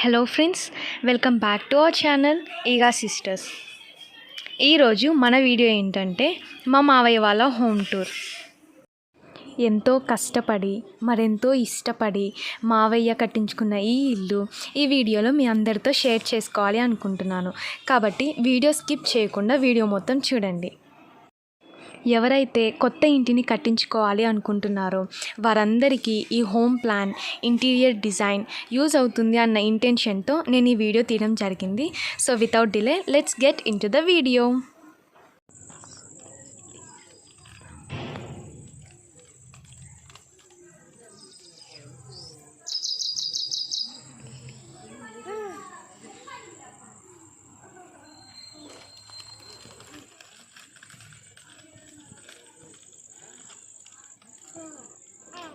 Hello friends, welcome back to our channel Eega sisters. ఈరోజు మన video ఏంటంటే మా మావయ్య వాళ్ళ హోమ్ టూర్. ఎంతో కష్టపడి మరెంతో ఇష్టపడి మావయ్య కట్టించుకున్న ఈ ఇల్లు ఈ వీడియోలో మీ అందరితో షేర్ చేసుకోవాలి అనుకుంటున్నాను. కాబట్టి వీడియో స్కిప్ చేయకుండా వీడియో మొత్తం చూడండి. ఎవరైతే కొత్త ఇంటిని కట్టించుకోవాలి అనుకుంటున్నారో వారందరికీ ఈ home plan, interior design use అవుతుంది అన్న ఇంటెన్షన్తో నేను ఈ వీడియో తీయడం జరిగింది. So without delay let's get in to the video.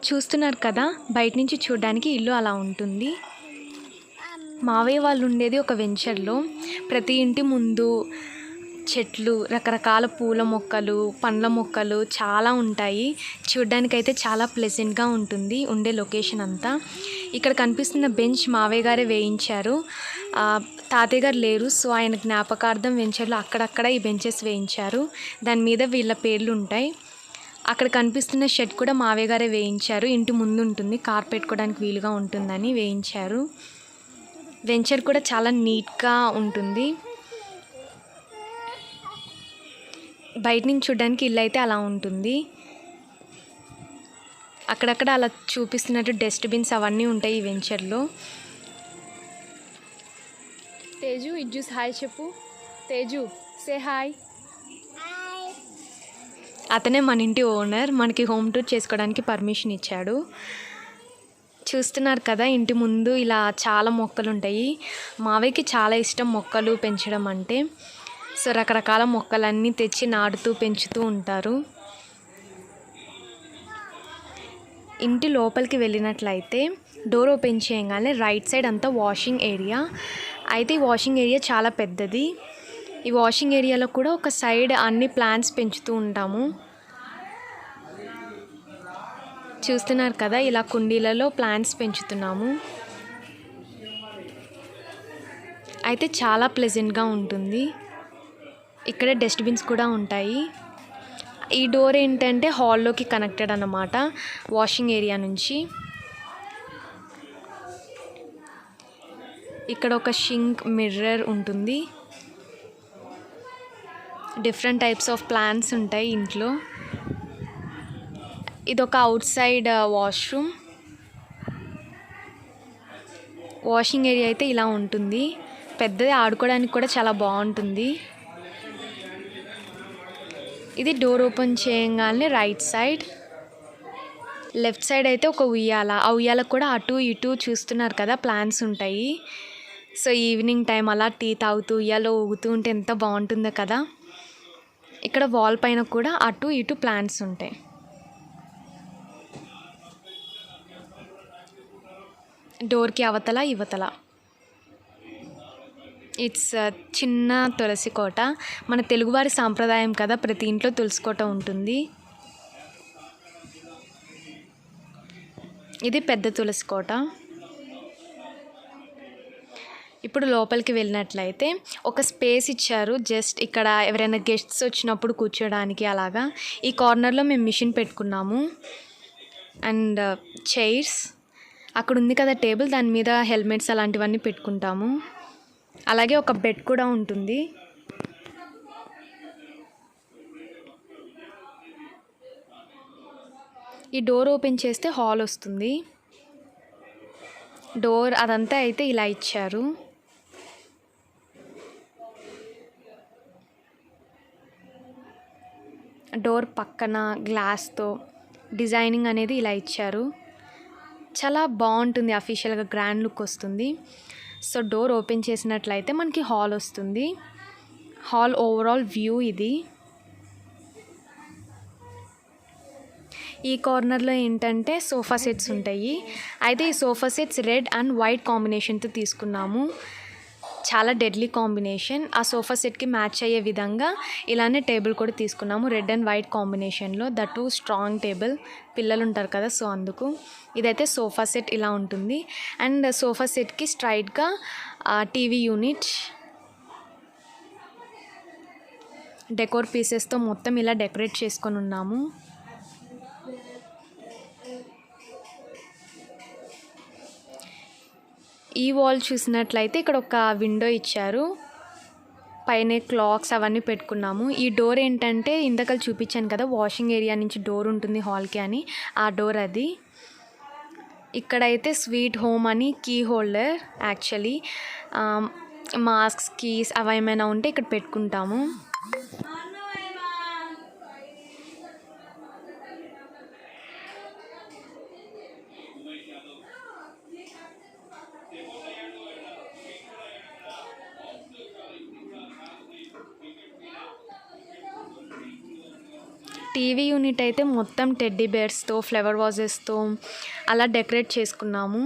చూస్తున్నారు కదా, బయట నుంచి చూడడానికి ఇల్లు అలా ఉంటుంది. మావయ్య వాళ్ళు ఉండేది ఒక వెంచర్లో. ప్రతి ఇంటి ముందు చెట్లు, రకరకాల పూల మొక్కలు, పండ్ల మొక్కలు చాలా ఉంటాయి. చూడ్డానికైతే చాలా ప్లెజెంట్గా ఉంటుంది ఉండే లొకేషన్ అంతా. ఇక్కడ కనిపిస్తున్న బెంచ్ మావయ్య గారే వేయించారు. తాతయ్య గారు లేరు, సో ఆయన జ్ఞాపకార్థం వెంచర్లో అక్కడక్కడ ఈ బెంచెస్ వేయించారు. దాని మీద వీళ్ళ పేర్లు ఉంటాయి. అక్కడ కనిపిస్తున్న షెడ్ కూడా మావయ్య గారే వేయించారు. ఇంటి ముందు ఉంటుంది, కార్ పెట్టుకోవడానికి వీలుగా ఉంటుందని వేయించారు. వెంచర్ కూడా చాలా నీట్గా ఉంటుంది. బయట నుంచి చూడడానికి ఇల్లు అయితే అలా ఉంటుంది. అక్కడక్కడ అలా చూపిస్తున్నట్టు డస్ట్బిన్స్ అవన్నీ ఉంటాయి ఈ వెంచర్లో. తేజు, ఇజ్జూస్ హాయ్ చెప్పు. Teju say hi. అతనే మన ఇంటి ఓనర్, మనకి హోమ్ టూర్ చేసుకోవడానికి పర్మిషన్ ఇచ్చాడు. చూస్తున్నారు కదా, ఇంటి ముందు ఇలా చాలా మొక్కలు ఉంటాయి. మావయ్యకి చాలా ఇష్టం మొక్కలు పెంచడం అంటే. సో రకరకాల మొక్కలన్నీ తెచ్చి నాటుతూ పెంచుతూ ఉంటారు. ఇంటి లోపలికి వెళ్ళినట్లయితే డోర్ ఓపెన్ చేయగానే రైట్ సైడ్ అంతా వాషింగ్ ఏరియా. అయితే ఈ వాషింగ్ ఏరియా చాలా పెద్దది. ఈ వాషింగ్ ఏరియాలో కూడా ఒక సైడ్ అన్ని ప్లాంట్స్ పెంచుతూ ఉంటాము. చూస్తున్నారు కదా, ఇలా కుండీలలో ప్లాంట్స్ పెంచుతున్నాము. అయితే చాలా ప్లెజెంట్గా ఉంటుంది. ఇక్కడ డస్ట్బిన్స్ కూడా ఉంటాయి. ఈ డోర్ ఏంటంటే హాల్లోకి కనెక్టెడ్ అన్నమాట, వాషింగ్ ఏరియా నుంచి. ఇక్కడ ఒక షింక్, మిర్రర్ ఉంటుంది. డిఫరెంట్ టైప్స్ ఆఫ్ ప్లాంట్స్ ఉంటాయి ఇంట్లో. ఇదొక out side washroom. Washing area అయితే ఇలా ఉంటుంది. పెద్దది, ఆడుకోవడానికి కూడా చాలా బాగుంటుంది. ఇది డోర్ ఓపెన్ చేయగానే రైట్ సైడ్. లెఫ్ట్ సైడ్ అయితే ఒక ఉయ్యాల. ఆ ఉయ్యాలకు కూడా అటు ఇటు చూస్తున్నారు కదా ప్లాంట్స్ ఉంటాయి. సో ఈవినింగ్ టైం అలా టీ తాగుతూ ఉయ్యాలో ఊగుతూ ఉంటే ఎంత బాగుంటుందో కదా. ఇక్కడ వాల్ పైన కూడా అటు ఇటు ప్లాంట్స్ ఉంటాయి. డోర్కి అవతల ఇవతల ఇట్స్ చిన్న తులసి కోట. మన తెలుగువారి సాంప్రదాయం కదా, ప్రతి ఇంట్లో తులసి కోట ఉంటుంది. ఇది పెద్ద తులసి కోట. ఇప్పుడు లోపలికి వెళ్ళినట్లయితే ఒక స్పేస్ ఇచ్చారు. జస్ట్ ఇక్కడ ఎవరైనా గెస్ట్స్ వచ్చినప్పుడు కూర్చోడానికి అలాగా. ఈ కార్నర్లో మేము మిషన్ పెట్టుకున్నాము. అండ్ చైర్స్ అక్కడ ఉంది కదా టేబుల్, దాని మీద హెల్మెట్స్ అలాంటివన్నీ పెట్టుకుంటాము. అలాగే ఒక బెడ్ కూడా ఉంటుంది. ఈ డోర్ ఓపెన్ చేస్తే హాల్ వస్తుంది. డోర్ అదంతా అయితే ఇలా ఇచ్చారు. డోర్ పక్కన గ్లాస్తో డిజైనింగ్ అనేది ఇలా ఇచ్చారు. చాలా బాగుంటుంది, అఫీషియల్గా గ్రాండ్ లుక్ వస్తుంది. సో డోర్ ఓపెన్ చేసినట్లయితే మనకి హాల్ వస్తుంది. హాల్ ఓవరాల్ వ్యూ ఇది. ఈ కార్నర్లో ఏంటంటే సోఫా సెట్స్ ఉంటాయి. అయితే ఈ sofa sets red and white కాంబినేషన్తో తీసుకున్నాము. చాలా డెడ్లీ కాంబినేషన్. ఆ సోఫా సెట్కి మ్యాచ్ అయ్యే విధంగా ఇలానే టేబుల్ కూడా తీసుకున్నాము, రెడ్ అండ్ వైట్ కాంబినేషన్లో. దట్టు స్ట్రాంగ్ టేబుల్, పిల్లలు ఉంటారు కదా, సో అందుకు. ఇదైతే సోఫా సెట్ ఇలా ఉంటుంది. అండ్ సోఫా సెట్కి స్ట్రైట్గా టీవీ యూనిట్ డెకోర్ పీసెస్తో మొత్తం ఇలా డెకరేట్ చేసుకొని ఉన్నాము. ఈ వాల్ చూసినట్లయితే ఇక్కడ ఒక విండో ఇచ్చారు, పైన క్లాక్స్ అవన్నీ పెట్టుకున్నాము. ఈ డోర్ ఏంటంటే ఇందాక చూపించాను కదా, వాషింగ్ ఏరియా నుంచి డోర్ ఉంటుంది హాల్కి అని, ఆ డోర్ అది. ఇక్కడైతే స్వీట్ హోమ్ అని key holder, actually masks, keys అవి ఏమైనా ఉంటే ఇక్కడ పెట్టుకుంటాము. టీవీ యూనిట్ అయితే మొత్తం టెడ్డీ బేర్స్తో, ఫ్లవర్ వాజెస్తో అలా డెకరేట్ చేసుకున్నాము.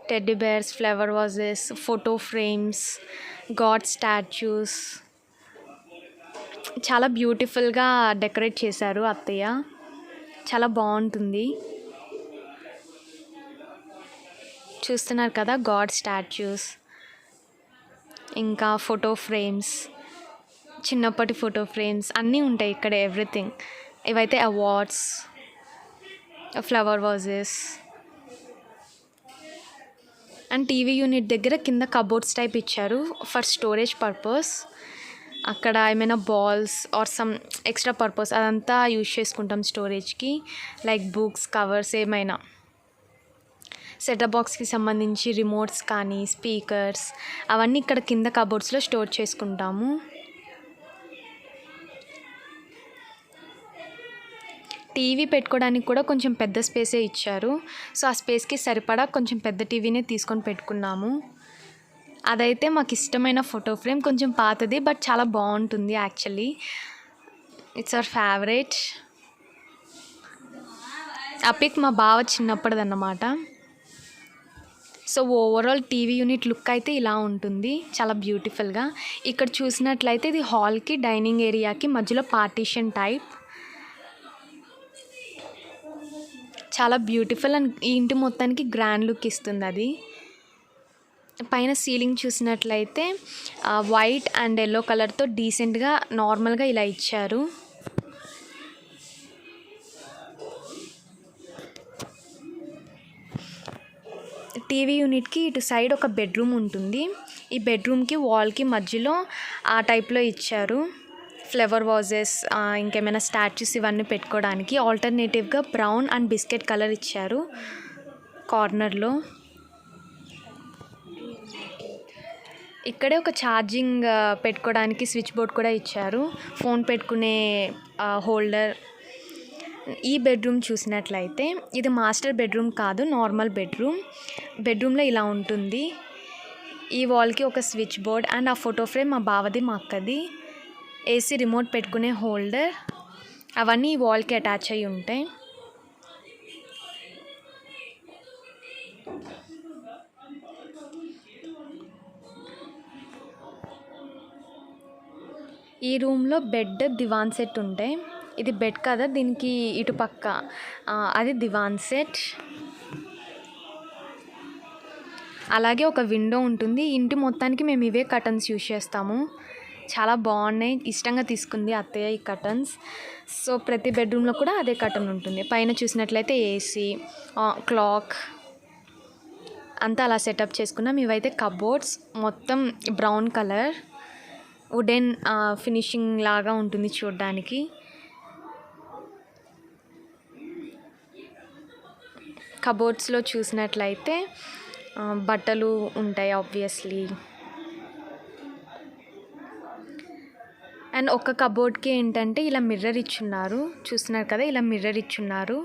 Teddy bears, flower vases, photo frames, god statues, చాలా బ్యూటిఫుల్గా డెకరేట్ చేశారు అత్తయ్య. చాలా బాగుంటుంది. చూస్తున్నారు కదా, గాడ్ స్టాచ్యూస్, ఇంకా ఫోటో ఫ్రేమ్స్, చిన్నప్పటి ఫోటో ఫ్రేమ్స్ అన్నీ ఉంటాయి ఇక్కడ, ఎవ్రీథింగ్. ఇవైతే awards, flower vases. And TV unit దగ్గర కింద కబోర్డ్స్ టైప్ ఇచ్చారు ఫర్ స్టోరేజ్ పర్పస్. అక్కడ ఏమైనా balls or some extra purpose అదంతా యూజ్ చేసుకుంటాం స్టోరేజ్కి, లైక్ బుక్స్, కవర్స్ ఏమైనా. సెటప్ బాక్స్కి సంబంధించి రిమోట్స్ కానీ, స్పీకర్స్ అవన్నీ ఇక్కడ కింద కబోర్డ్స్లో స్టోర్ చేసుకుంటాము. టీవీ పెట్టుకోవడానికి కూడా కొంచెం పెద్ద స్పేసే ఇచ్చారు, సో ఆ స్పేస్కి సరిపడా కొంచెం పెద్ద టీవీనే తీసుకొని పెట్టుకున్నాము. అదైతే మాకు ఇష్టమైన ఫోటో ఫ్రేమ్, కొంచెం పాతది బట్ చాలా బాగుంటుంది యాక్చువల్లీ. It's our favourite. ఆ పిక్ మా బావ చిన్నప్పటిదన్నమాట. So overall TV unit look అయితే ఇలా ఉంటుంది, చాలా బ్యూటిఫుల్గా. ఇక్కడ చూసినట్లయితే ఇది హాల్కి, డైనింగ్ ఏరియాకి మధ్యలో పార్టీషన్ టైప్, చాలా బ్యూటిఫుల్. అండ్ ఈ ఇంటి మొత్తానికి గ్రాండ్ లుక్ ఇస్తుంది అది. పైన సీలింగ్ చూసినట్లయితే వైట్ అండ్ ఎల్లో కలర్తో డీసెంట్గా నార్మల్గా ఇలా ఇచ్చారు. టీవీ యూనిట్కి ఇటు సైడ్ ఒక బెడ్రూమ్ ఉంటుంది. ఈ బెడ్రూమ్కి వాల్కి మధ్యలో ఆ టైప్లో ఇచ్చారు ఫ్లవర్ వాజెస్, ఇంకేమైనా స్టాచ్యూస్ ఇవన్నీ పెట్టుకోవడానికి. ఆల్టర్నేటివ్గా బ్రౌన్ అండ్ బిస్కెట్ కలర్ ఇచ్చారు కార్నర్లో. ఇక్కడే ఒక ఛార్జింగ్ పెట్టుకోవడానికి స్విచ్ బోర్డ్ కూడా ఇచ్చారు, ఫోన్ పెట్టుకునే హోల్డర్. ఈ బెడ్రూమ్ చూసినట్లయితే ఇది మాస్టర్ బెడ్రూమ్ కాదు, నార్మల్ బెడ్రూమ్. బెడ్రూమ్లో ఇలా ఉంటుంది. ఈ వాల్కి ఒక స్విచ్ బోర్డ్ అండ్ ఆ ఫోటో ఫ్రేమ్ మా బావది, మా అక్కది. ఏసీ రిమోట్ పెట్టుకునే హోల్డర్, అవన్నీ ఈ వాల్కి అటాచ్ అయ్యి ఉంటాయి. ఈ రూమ్లో బెడ్, దివాన్ సెట్ ఉంటాయి. ఇది బెడ్ కదా, దీనికి ఇటు పక్క అది దివాన్ సెట్. అలాగే ఒక విండో ఉంటుంది. ఇంటి మొత్తానికి మేము ఇవే కర్టన్స్ యూజ్ చేస్తాము, చాలా బాగున్నాయి. ఇష్టంగా తీసుకుంది అత్తయ్య ఈ కర్టన్స్. సో ప్రతి బెడ్రూమ్లో కూడా అదే కర్టన్ ఉంటుంది. పైన చూసినట్లయితే ఏసీ, క్లాక్ అంతా అలా సెటప్ చేసుకున్నాం. ఇవైతే కబోర్డ్స్, మొత్తం బ్రౌన్ కలర్, వుడెన్ ఫినిషింగ్ లాగా ఉంటుంది చూడడానికి. కబోర్డ్స్లో చూసినట్లయితే బట్టలు ఉంటాయి ఆబ్వియస్లీ. అండ్ ఒక కబోర్డ్కి ఏంటంటే ఇలా మిర్రర్ ఇచ్చున్నారు, చూస్తున్నారు కదా, ఇలా మిర్రర్ ఇచ్చున్నారు.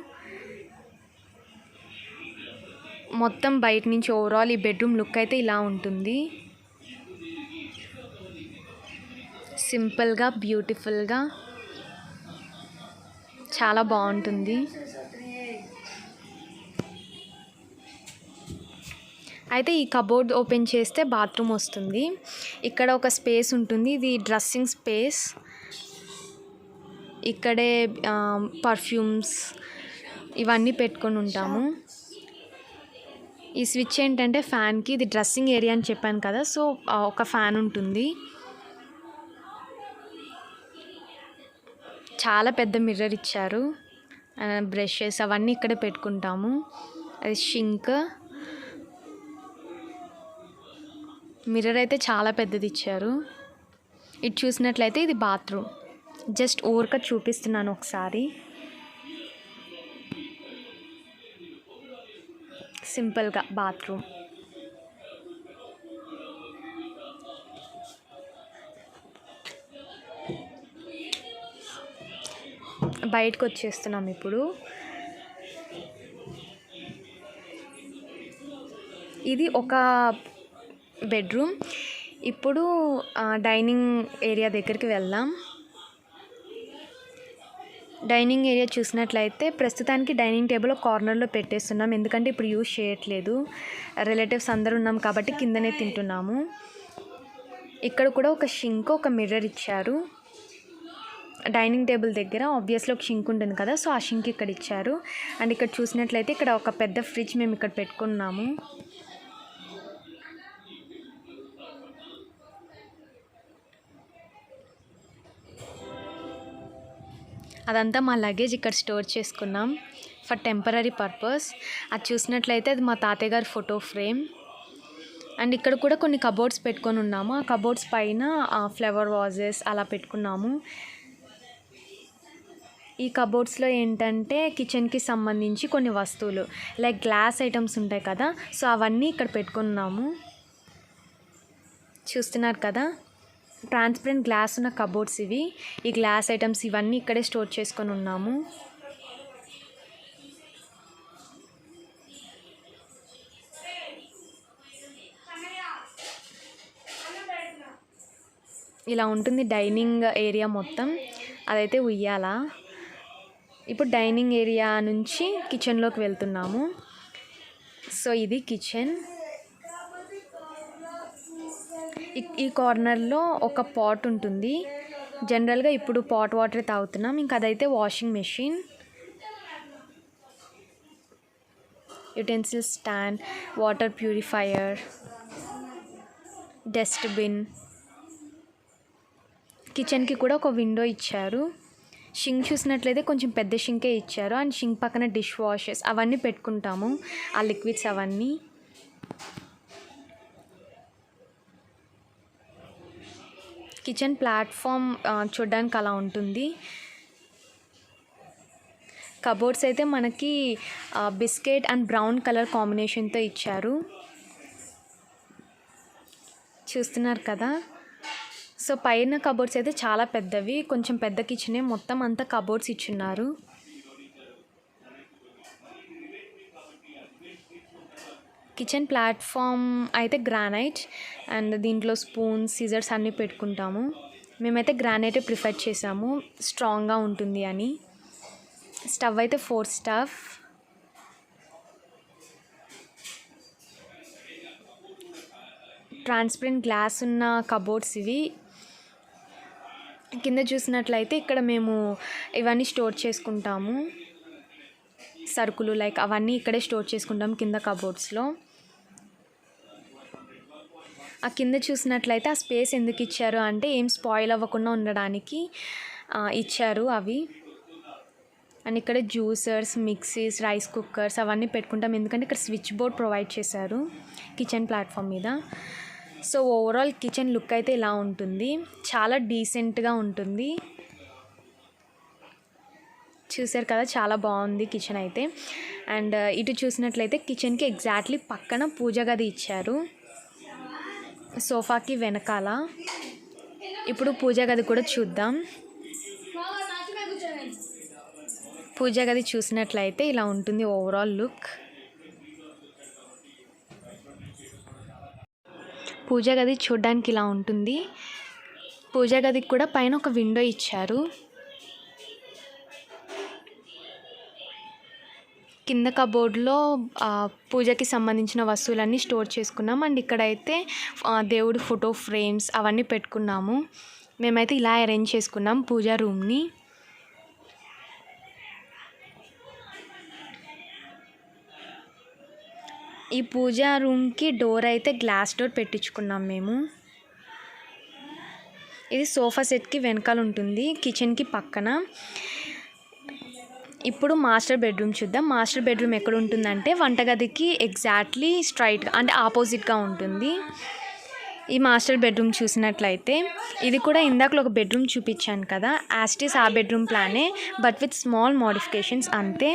మొత్తం బయట నుంచి ఓవరాల్ ఈ బెడ్రూమ్ లుక్ అయితే ఇలా ఉంటుంది, సింపుల్గా, బ్యూటిఫుల్గా, చాలా బాగుంటుంది. అయితే ఈ కబోర్డ్ ఓపెన్ చేస్తే బాత్రూమ్ వస్తుంది. ఇక్కడ ఒక స్పేస్ ఉంటుంది, ఇది డ్రెస్సింగ్ స్పేస్. ఇక్కడే పర్ఫ్యూమ్స్ ఇవన్నీ పెట్టుకొని ఉంటాము. ఈ స్విచ్ ఏంటంటే ఫ్యాన్కి, ఇది డ్రెస్సింగ్ ఏరియా అని చెప్పాను కదా, సో ఒక ఫ్యాన్ ఉంటుంది. చాలా పెద్ద మిర్రర్ ఇచ్చారు. బ్రషెస్ అవన్నీ ఇక్కడే పెట్టుకుంటాము. అది షింక్. మిర్రర్ అయితే చాలా పెద్దది ఇచ్చారు. ఇది చూసినట్లయితే ఇది బాత్రూమ్. జస్ట్ ఊరిక చూపిస్తున్నాను ఒకసారి. సింపుల్గా బాత్రూమ్. బయటకు వచ్చేస్తున్నాం ఇప్పుడు. ఇది ఒక బెడ్రూమ్. ఇప్పుడు డైనింగ్ ఏరియా దగ్గరికి వెళ్దాం. డైనింగ్ ఏరియా చూసినట్లయితే ప్రస్తుతానికి డైనింగ్ టేబుల్ ఒక కార్నర్లో పెట్టేస్తున్నాం, ఎందుకంటే ఇప్పుడు యూజ్ చేయట్లేదు. రిలేటివ్స్ అందరూ ఉన్నాం కాబట్టి కిందనే తింటున్నాము. ఇక్కడ కూడా ఒక షింక్, ఒక మిర్రర్ ఇచ్చారు. డైనింగ్ టేబుల్ దగ్గర ఆబ్వియస్లీ ఒక షింక్ ఉంటుంది కదా, సో ఆ షింక్ ఇక్కడ ఇచ్చారు. అండ్ ఇక్కడ చూసినట్లయితే ఇక్కడ ఒక పెద్ద ఫ్రిడ్జ్ మేము ఇక్కడ పెట్టుకున్నాము. అదంతా మా లగేజ్ ఇక్కడ స్టోర్ చేసుకున్నాం ఫర్ టెంపరీ పర్పస్. అది చూసినట్లయితే అది మా తాతయ్య గారి ఫోటో ఫ్రేమ్. అండ్ ఇక్కడ కూడా కొన్ని కబోర్డ్స్ పెట్టుకొని ఉన్నాము. ఆ కబోర్డ్స్ పైన ఫ్లవర్ వాజెస్ అలా పెట్టుకున్నాము. ఈ కబోర్డ్స్లో ఏంటంటే కిచెన్కి సంబంధించి కొన్ని వస్తువులు లైక్ గ్లాస్ ఐటమ్స్ ఉంటాయి కదా, సో అవన్నీ ఇక్కడ పెట్టుకున్నాము. చూస్తున్నారు కదా, ట్రాన్స్పరెంట్ గ్లాస్ ఉన్న కబోర్డ్స్ ఇవి. ఈ గ్లాస్ ఐటమ్స్ ఇవన్నీ ఇక్కడే స్టోర్ చేసుకొని ఉన్నాము. ఇలా ఉంటుంది డైనింగ్ ఏరియా మొత్తం. అదైతే ఉయ్యాల. ఇప్పుడు డైనింగ్ ఏరియా నుంచి కిచెన్లోకి వెళ్తున్నాము. సో ఇది కిచెన్. ఈ కార్నర్లో ఒక పాట్ ఉంటుంది. జనరల్గా ఇప్పుడు పాట్ వాటర్ తాగుతున్నాం, ఇంకా అదైతే washing machine. Utensil stand, water purifier, dustbin. కిచెన్కి కూడా ఒక విండో ఇచ్చారు. షింక్ చూసినట్లయితే కొంచెం పెద్ద షింకే ఇచ్చారు. అండ్ షింక్ పక్కన డిష్ వాషెస్ అవన్నీ పెట్టుకుంటాము, ఆ లిక్విడ్స్ అవన్నీ. కిచెన్ ప్లాట్ఫామ్ చూడడానికి అలా ఉంటుంది. కబోర్డ్స్ అయితే మనకి బిస్కెట్ అండ్ బ్రౌన్ కలర్ కాంబినేషన్తో ఇచ్చారు. చూస్తున్నారు కదా, సో పైన కబోర్డ్స్ అయితే చాలా పెద్దవి, కొంచెం పెద్ద కిచెనే, మొత్తం అంతా కబోర్డ్స్ ఇచ్చున్నారు. కిచెన్ ప్లాట్ఫామ్ అయితే గ్రానైట్, అండ్ దీంట్లో స్పూన్స్, సిజర్స్ అన్నీ పెట్టుకుంటాము. మేమైతే గ్రానైటే ప్రిఫర్ చేసాము, స్ట్రాంగ్గా ఉంటుంది అని. స్టవ్ అయితే 4 స్టవ్. ట్రాన్స్పరెంట్ గ్లాస్ ఉన్న కబోర్డ్స్ ఇవి. కింద చూసినట్లయితే ఇక్కడ మేము ఇవన్నీ స్టోర్ చేసుకుంటాము, సరుకులు లైక్ అవన్నీ ఇక్కడే స్టోర్ చేసుకుంటాం కింద కబోర్డ్స్లో. ఆ కింద చూసినట్లయితే ఆ స్పేస్ ఎందుకు ఇచ్చారు అంటే ఏం స్పాయిల్ అవ్వకుండా ఉండడానికి ఇచ్చారు అవి. అండ్ ఇక్కడ జ్యూసర్స్, మిక్సీస్, రైస్ కుక్కర్స్ అవన్నీ పెట్టుకుంటాం, ఎందుకంటే ఇక్కడ స్విచ్ బోర్డ్ ప్రొవైడ్ చేశారు కిచెన్ ప్లాట్ఫామ్ మీద. సో ఓవరాల్ కిచెన్ లుక్ అయితే ఇలా ఉంటుంది, చాలా డీసెంట్గా ఉంటుంది. చూసారు కదా, చాలా బాగుంది కిచెన్ అయితే. అండ్ ఇటు చూసినట్లయితే కిచెన్కి ఎగ్జాక్ట్లీ పక్కన పూజ గది ఇచ్చారు, సోఫాకి వెనకాల. ఇప్పుడు పూజ గది కూడా చూద్దాం. పూజ గది చూసినట్లయితే ఇలా ఉంటుంది ఓవరాల్ లుక్. పూజ గది చూడడానికి ఇలా ఉంటుంది. పూజ గదికి కూడా పైన ఒక విండో ఇచ్చారు. కింద కబోర్డ్లో పూజకి సంబంధించిన వస్తువులన్నీ స్టోర్ చేసుకున్నాం. అండ్ ఇక్కడైతే దేవుడి ఫోటో ఫ్రేమ్స్ అవన్నీ పెట్టుకున్నాము. మేమైతే ఇలా అరేంజ్ చేసుకున్నాం పూజా రూమ్ని. ఈ పూజా రూమ్కి డోర్ అయితే గ్లాస్ డోర్ పెట్టించుకున్నాం మేము. ఇది సోఫా సెట్కి వెనకాల ఉంటుంది, కిచెన్కి పక్కన. ఇప్పుడు మాస్టర్ బెడ్రూమ్ చూద్దాం. మాస్టర్ బెడ్రూమ్ ఎక్కడ ఉంటుందంటే వంటగదికి ఎగ్జాక్ట్లీ స్ట్రైట్గా అంటే ఆపోజిట్గా ఉంటుంది. ఈ మాస్టర్ బెడ్రూమ్ చూసినట్లయితే ఇది కూడా ఇందాకలో ఒక బెడ్రూమ్ చూపించాను కదా, యాస్టిస్ ఆ బెడ్రూమ్ ప్లానే బట్ విత్ స్మాల్ మోడిఫికేషన్స్ అంతే.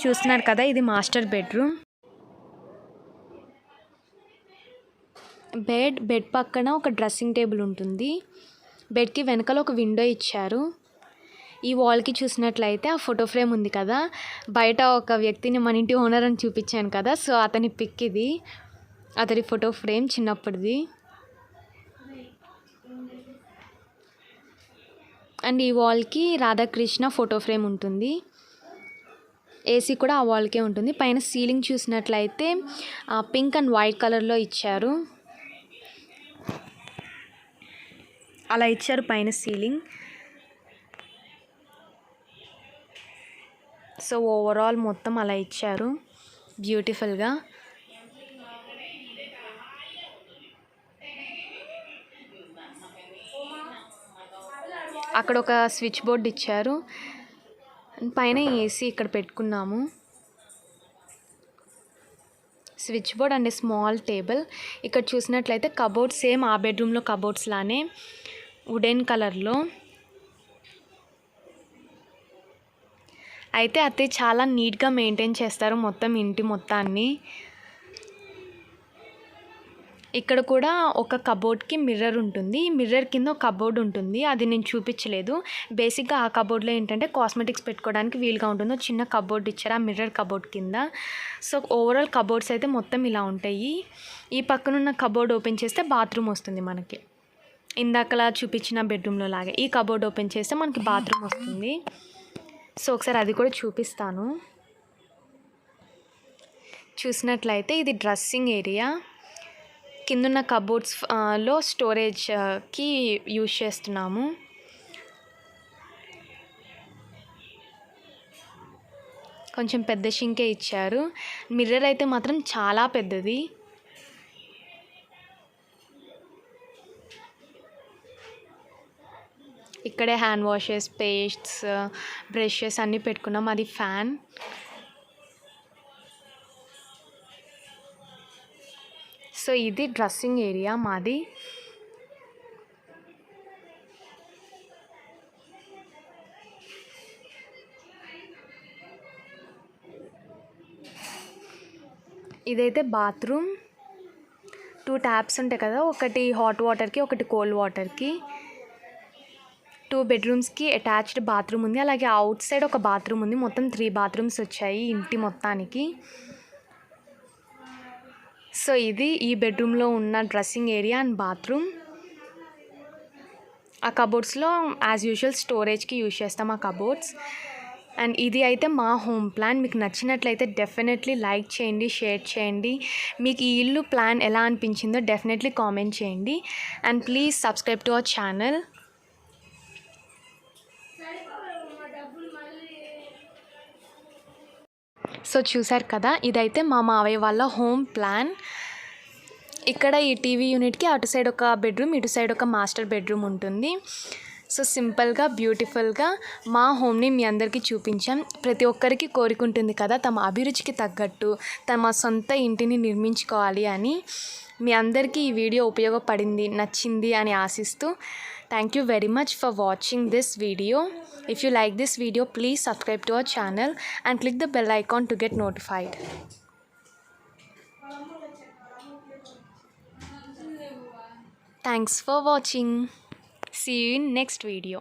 చూస్తున్నారు కదా, ఇది మాస్టర్ బెడ్రూమ్. బెడ్ పక్కన ఒక డ్రెస్సింగ్ టేబుల్ ఉంటుంది. బెడ్కి వెనకాల ఒక విండో ఇచ్చారు. ఈ వాల్కి చూసినట్లయితే ఆ ఫోటో ఫ్రేమ్ ఉంది కదా, బయట ఒక వ్యక్తిని మన ఇంటి ఓనర్ అని చూపించాను కదా, సో అతని పిక్ ఇది, అతని ఫోటో ఫ్రేమ్ చిన్నప్పటిది. అండ్ ఈ వాల్కి రాధాకృష్ణ ఫోటో ఫ్రేమ్ ఉంటుంది. ఏసీ కూడా ఆ వాల్కే ఉంటుంది. పైన సీలింగ్ చూసినట్లయితే పింక్ అండ్ వైట్ కలర్లో ఇచ్చారు, అలా ఇచ్చారు పైన సీలింగ్. సో ఓవరాల్ మొత్తం అలా ఇచ్చారు బ్యూటిఫుల్గా. అక్కడ ఒక స్విచ్ బోర్డ్ ఇచ్చారు, పైన ఏసీ ఇక్కడ పెట్టుకున్నాము. Switch board and small table. ఇక్కడ చూసినట్లయితే కబోర్డ్ సేమ్ ఆ బెడ్రూమ్లో కబోర్డ్స్ లానే వుడెన్ కలర్లో. అయితే అతే చాలా నీట్గా మెయింటైన్ చేస్తారు మొత్తం ఇంటి మొత్తాన్ని. ఇక్కడ కూడా ఒక కబోర్డ్కి మిర్రర్ ఉంటుంది. మిర్రర్ కింద ఒక కబోర్డ్ ఉంటుంది, అది నేను చూపించలేదు. బేసిక్గా ఆ కబోర్డ్లో ఏంటంటే కాస్మెటిక్స్ పెట్టుకోవడానికి వీలుగా ఉంటుందో చిన్న కబోర్డ్ ఇచ్చారు ఆ మిర్రర్ కబోర్డ్ కింద. సో ఓవరాల్ కబోర్డ్స్ అయితే మొత్తం ఇలా ఉంటాయి. ఈ పక్కనున్న కబోర్డ్ ఓపెన్ చేస్తే బాత్రూమ్ వస్తుంది మనకి, ఇందాకలా చూపించిన బెడ్రూమ్లో లాగే. ఈ కబోర్డ్ ఓపెన్ చేస్తే మనకి బాత్రూమ్ వస్తుంది. సో ఒకసారి అది కూడా చూపిస్తాను. చూసినట్లయితే ఇది డ్రెస్సింగ్ ఏరియా. కిందున్న కబోర్డ్స్ లో స్టోరేజ్కి యూజ్ చేస్తున్నాము. కొంచెం పెద్ద షింకే ఇచ్చారు. మిర్రర్ అయితే మాత్రం చాలా పెద్దది. ఇక్కడే హ్యాండ్ వాషెస్, పేస్ట్స్, బ్రషెస్ అన్నీ పెట్టుకున్నాం. అది ఫ్యాన్. సో ఇది డ్రెస్సింగ్ ఏరియా మాది. ఇదైతే బాత్రూమ్. 2 ట్యాప్స్ ఉంటాయి కదా, ఒకటి హాట్ వాటర్కి ఒకటి కోల్డ్ వాటర్కి. 2 బెడ్రూమ్స్కి అటాచ్డ్ బాత్రూమ్ ఉంది. అలాగే అవుట్ సైడ్ ఒక బాత్రూమ్ ఉంది. మొత్తం 3 బాత్రూమ్స్ వచ్చాయి ఇంటి మొత్తానికి. సో ఇది ఈ బెడ్రూమ్లో ఉన్న డ్రెస్సింగ్ ఏరియా అండ్ బాత్రూమ్. ఆ కబోర్డ్స్లో యాజ్ యూజువల్ స్టోరేజ్కి యూజ్ చేస్తాం ఆ కబోర్డ్స్. అండ్ ఇది అయితే మా హోమ్ ప్లాన్. మీకు నచ్చినట్లయితే డెఫినెట్లీ లైక్ చేయండి, షేర్ చేయండి. మీకు ఈ ఇల్లు ప్లాన్ ఎలా అనిపించిందో డెఫినెట్లీ కామెంట్ చేయండి. And please subscribe to our channel. So చూసారు కదా, ఇదైతే మా మావయ్య వాళ్ళ హోమ్ ప్లాన్. ఇక్కడ ఈ టీవీ యూనిట్కి అటు సైడ్ ఒక బెడ్రూమ్, ఇటు సైడ్ ఒక మాస్టర్ బెడ్రూమ్ ఉంటుంది. సో సింపుల్గా బ్యూటిఫుల్గా మా హోమ్ని మీ అందరికీ చూపించాం. ప్రతి ఒక్కరికి కోరిక ఉంటుంది కదా, తమ అభిరుచికి తగ్గట్టు తమ సొంత ఇంటిని నిర్మించుకోవాలి అని. మీ అందరికీ ఈ వీడియో ఉపయోగపడింది, నచ్చింది అని ఆశిస్తూ thank you very much for watching this video. If you like this video, please subscribe to our channel and click the bell icon to get notified. Thanks for watching. See you in next video.